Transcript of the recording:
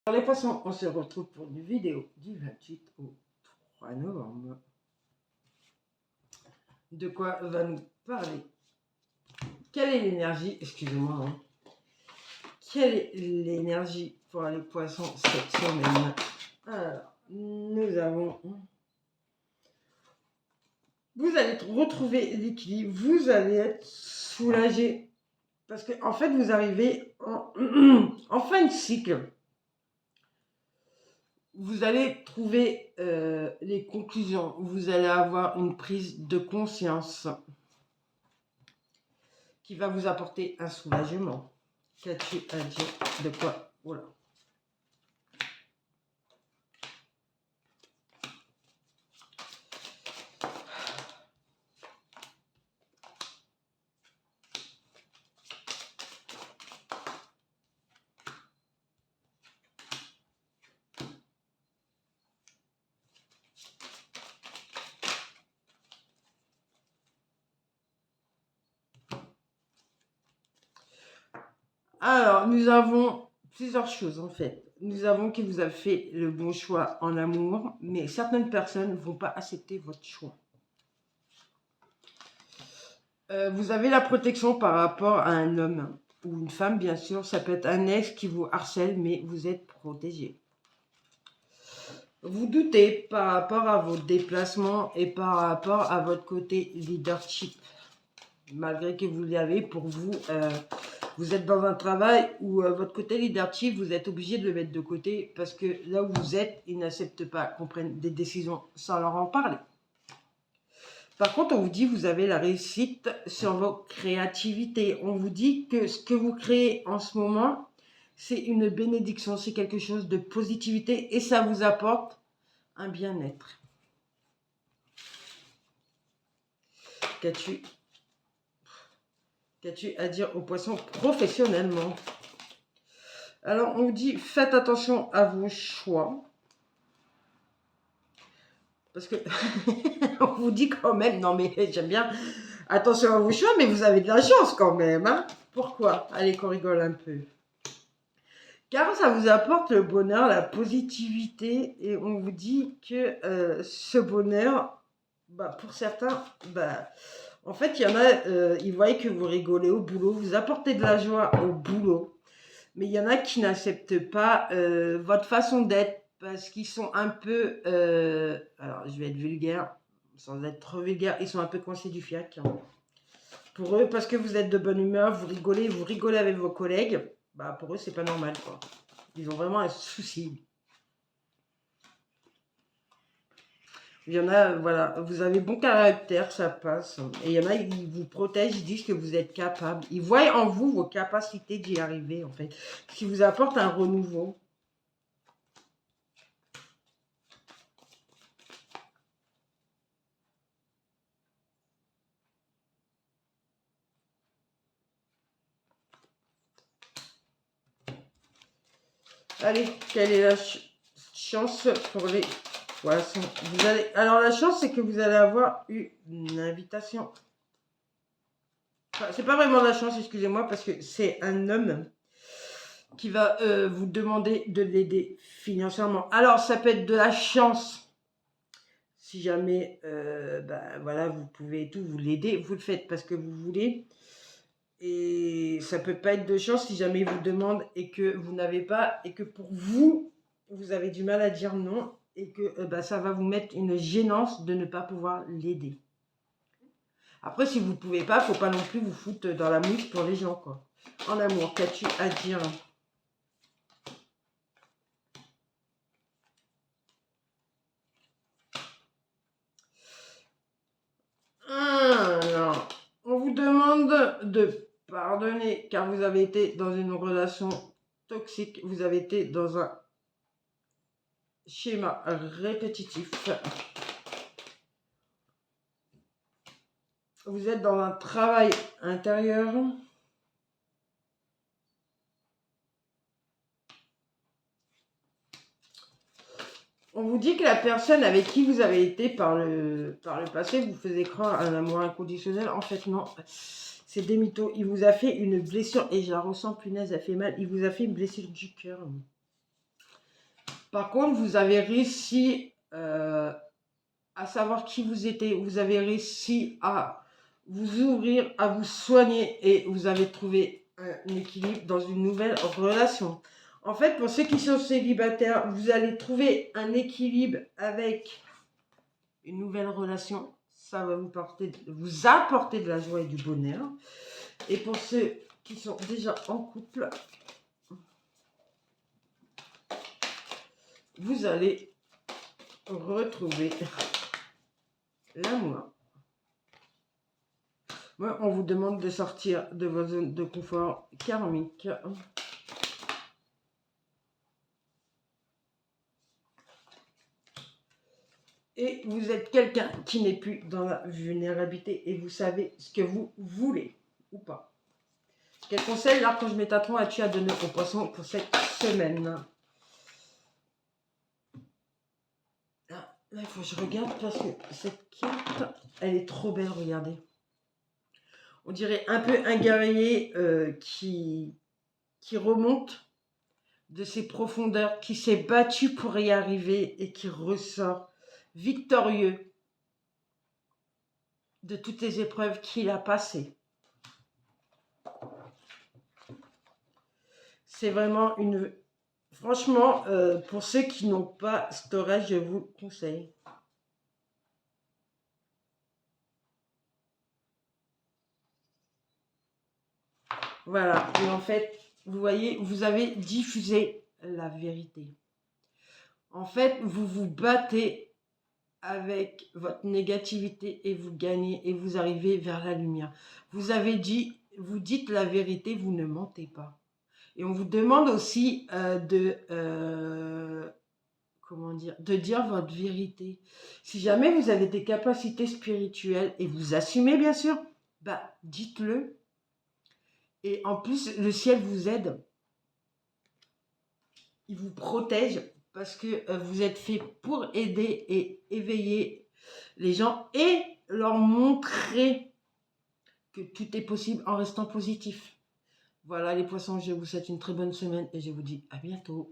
Alors les poissons, on se retrouve pour une vidéo du 28 au 3 novembre. De quoi va nous parler? Quelle est l'énergie, excusez-moi, hein, quelle est l'énergie pour les poissons cette semaine? Alors, nous avons... Vous allez retrouver l'équilibre, vous allez être soulagé. Parce que en fait, vous arrivez en fin de cycle. Vous allez trouver les conclusions. Vous allez avoir une prise de conscience qui va vous apporter un soulagement. Qu'as-tu à dire de quoi? Voilà. Alors, nous avons plusieurs choses en fait. Nous avons que vous avez fait le bon choix en amour, mais certaines personnes ne vont pas accepter votre choix. Vous avez la protection par rapport à un homme ou une femme, bien sûr. Ça peut être un ex qui vous harcèle, mais vous êtes protégé. Vous doutez par rapport à vos déplacements et par rapport à votre côté leadership. Malgré que vous l'avez, pour vous, vous êtes dans un travail où votre côté leadership, vous êtes obligé de le mettre de côté parce que là où vous êtes, ils n'acceptent pas qu'on prenne des décisions sans leur en parler. Par contre, on vous dit que vous avez la réussite sur vos créativités. On vous dit que ce que vous créez en ce moment, c'est une bénédiction, c'est quelque chose de positivité et ça vous apporte un bien-être. Qu'as-tu à dire aux poissons professionnellement? Alors, on vous dit, faites attention à vos choix. Parce que, on vous dit quand même, non mais j'aime bien, attention à vos choix, mais vous avez de la chance quand même. Hein? Pourquoi? Allez, qu'on rigole un peu. Car ça vous apporte le bonheur, la positivité, et on vous dit que ce bonheur, bah, pour certains, bah, en fait, il y en a, ils voient que vous rigolez au boulot, vous apportez de la joie au boulot, mais il y en a qui n'acceptent pas votre façon d'être parce qu'ils sont un peu, alors je vais être vulgaire, sans être trop vulgaire, ils sont un peu coincés du fiac. Hein. Pour eux, parce que vous êtes de bonne humeur, vous rigolez avec vos collègues, bah pour eux c'est pas normal quoi. Ils ont vraiment un souci. Il y en a, voilà, vous avez bon caractère, ça passe. Et il y en a, ils vous protègent, ils disent que vous êtes capable. Ils voient en vous vos capacités d'y arriver, en fait. Ce qui vous apporte un renouveau. Allez, quelle est la chance pour les poissons? Alors, la chance, c'est que vous allez avoir une invitation. Enfin, c'est pas vraiment la chance, excusez-moi, parce que c'est un homme qui va vous demander de l'aider financièrement. Alors, ça peut être de la chance. Si jamais, ben, voilà, vous pouvez tout, vous l'aider, vous le faites parce que vous voulez. Et ça peut pas être de chance si jamais il vous demande et que vous n'avez pas, et que pour vous, vous avez du mal à dire non, et que ben, ça va vous mettre une gênance de ne pas pouvoir l'aider. Après, si vous ne pouvez pas, faut pas non plus vous foutre dans la mouche pour les gens, quoi. En amour, qu'as-tu à dire? Alors, on vous demande de pardonner car vous avez été dans une relation toxique, vous avez été dans un schéma répétitif. Vous êtes dans un travail intérieur. On vous dit que la personne avec qui vous avez été par le passé vous faisait croire à un amour inconditionnel. En fait, non. C'est des mythos. Il vous a fait une blessure, et je la ressens, punaise, elle fait mal. Il vous a fait une blessure du cœur. Par contre, vous avez réussi à savoir qui vous étiez. Vous avez réussi à vous ouvrir, à vous soigner et vous avez trouvé un équilibre dans une nouvelle relation. En fait, pour ceux qui sont célibataires, vous allez trouver un équilibre avec une nouvelle relation. Ça va vous apporter de la joie et du bonheur. Et pour ceux qui sont déjà en couple, vous allez retrouver l'amour. Moi, on vous demande de sortir de votre zone de confort karmique. Et vous êtes quelqu'un qui n'est plus dans la vulnérabilité et vous savez ce que vous voulez ou pas. Quel conseil l'archange Métatron as-tu à donner aux poissons pour cette semaine? Là, il faut que je regarde parce que cette carte, elle est trop belle, regardez. On dirait un peu un guerrier qui remonte de ses profondeurs, qui s'est battu pour y arriver et qui ressort victorieux de toutes les épreuves qu'il a passées. C'est vraiment une... Franchement, pour ceux qui n'ont pas storage, je vous conseille. Voilà, et en fait, vous voyez, vous avez diffusé la vérité. En fait, vous vous battez avec votre négativité et vous gagnez et vous arrivez vers la lumière. Vous avez dit, vous dites la vérité, vous ne mentez pas. Et on vous demande aussi comment dire, de dire votre vérité. Si jamais vous avez des capacités spirituelles et vous assumez bien sûr, bah dites-le. Et en plus, le ciel vous aide. Il vous protège parce que vous êtes fait pour aider et éveiller les gens et leur montrer que tout est possible en restant positif. Voilà les poissons, je vous souhaite une très bonne semaine et je vous dis à bientôt.